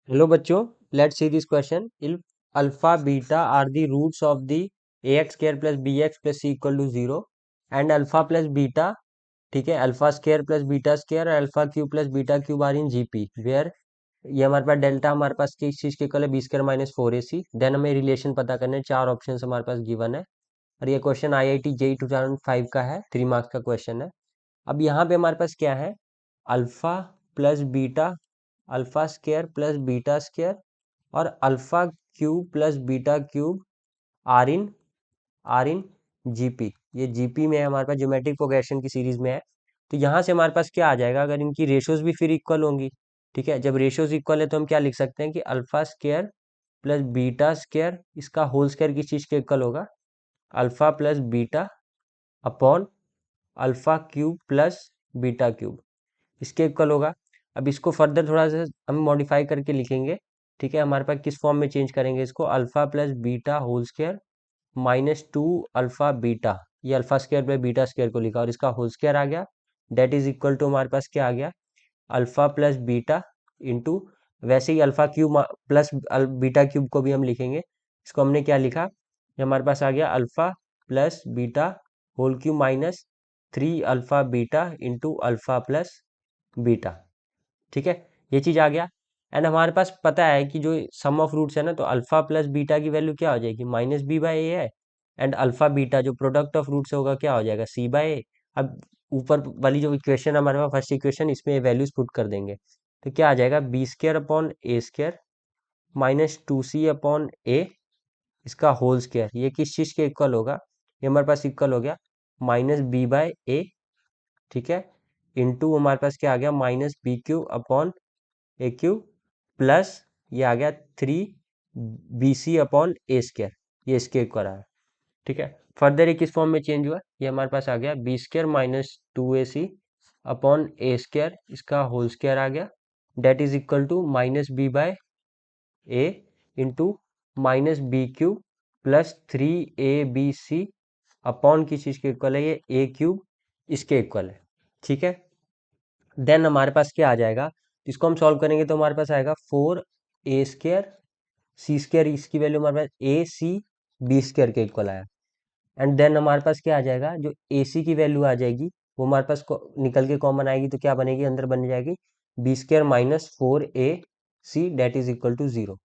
Hello बच्चों, let's see this question. If alpha beta are the roots of the ax square plus bx plus c equal to 0 and alpha plus beta, ठीक है, alpha square plus beta square और alpha cube plus beta cube are in GP where ये हमारे पास delta हमारे पास किस चीज के इक्वल है B square minus 4ac। Then हमें रिलेशन पता करने हैं, चार ऑप्शन हमारे पास गिवन है और ये क्वेश्चन IIT JEE 2005 का है, 3 मार्क्स का क्वेश्चन है। अब यहाँ पे हमारे पास क्या है, alpha plus beta, alpha square plus beta square और alpha cube plus beta cube are in GP. ये जीपी में है, हमारे पास ज्योमेट्रिक प्रोग्रेशन की सीरीज में है। तो यहाँ से हमारे पास क्या आ जाएगा, अगर इनकी रेशियोज भी फिर इक्वल होंगी, ठीक है, जब रेशियोज इक्वल है तो हम क्या लिख सकते हैं कि alpha square plus beta square इसका होल स्केयर किस चीज के इक्वल होगा, alpha plus beta upon alpha cube plus beta cube इसके इक्वल होगा। अब इसको फर्दर थोड़ा सा हम मॉडिफाई करके लिखेंगे, ठीक है, हमारे पास किस फॉर्म में चेंज करेंगे इसको, alpha plus beta whole square minus 2 alpha beta, ये alpha square plus beta square को लिखा और इसका होल स्क्वायर आ गया, डेट इज इक्वल टू हमारे पास क्या आ गया, अल्फा प्लस बीटा इंटू, वैसे ही alpha cube plus beta cube को भी हम लिखेंगे, इसको हमने क्या लिखा, ये हमारे पास आ गया alpha plus beta whole cube minus 3 alpha beta into alpha plus beta, ठीक है, ये चीज आ गया। एंड हमारे पास पता है कि जो सम ऑफ रूट्स है ना, तो अल्फा प्लस बीटा की वैल्यू क्या हो जाएगी, माइनस बी बाई ए है, एंड अल्फा बीटा जो प्रोडक्ट ऑफ रूट्स होगा क्या हो जाएगा, सी बाई ए। अब ऊपर वाली जो इक्वेशन हमारे पास फर्स्ट इक्वेशन, इसमें वैल्यूज पुट कर देंगे तो क्या आ जाएगा, B square upon A square minus 2c upon ए इसका होल स्केयर, ये किस चीज के इक्वल होगा, ये हमारे पास इक्वल हो गया माइनस बी बाई ए, ठीक है, इंटू हमारे पास क्या आ गया माइनस बी क्यूब अपॉन ए क्यूब प्लस ये आ गया 3 BC अपॉन ए स्केयर, ये इसके इक्वल आया, ठीक है। फर्दर ये किस फॉर्म में चेंज हुआ, ये हमारे पास आ गया B square minus 2ac upon A square इसका होल स्केयर आ गया, that is equal to minus B by A into minus B cube plus 3 ABC upon किस चीज के इक्वल है, ये ए क्यूब इसके इक्वल है, ठीक है। देन हमारे पास क्या आ जाएगा, इसको हम सॉल्व करेंगे तो हमारे पास आएगा 4a स्केयर सी स्केयर, इसकी वैल्यू हमारे पास ए सी बी स्केयर के इक्वल आया। एंड देन हमारे पास क्या आ जाएगा, जो ए सी की वैल्यू आ जाएगी वो हमारे पास निकल के कॉमन आएगी, तो क्या बनेगी, अंदर बन जाएगी B square minus 4ac that is equal to 0,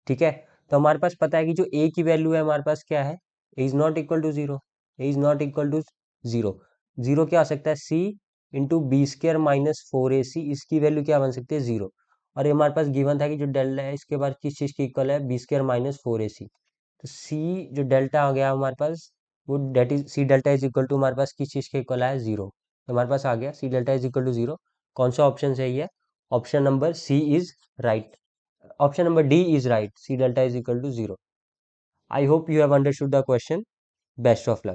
ठीक है। तो हमारे पास पता है कि जो ए की वैल्यू है हमारे पास क्या है, A is not equal to 0, A is not equal to 0, 0 क्या हो सकता है, C into B square minus 4ac इसकी वैल्यू क्या बन सकती है, 0। और ये हमारे पास गिवन था कि जो डेल्टा है इसके बाद किस चीज की इक्वल है, बी स्केयर माइनस 4ac। तो सी जो डेल्टा आ गया हमारे पास, वो that is C delta is equal to हमारे पास किस चीज के इक्वल है, 0। तो हमारे पास आ गया C delta is equal to 0। कौन सा ऑप्शन सही है, option number C is right, option number D is right, C delta is equal to 0. I hope you have understood the question. Best of luck.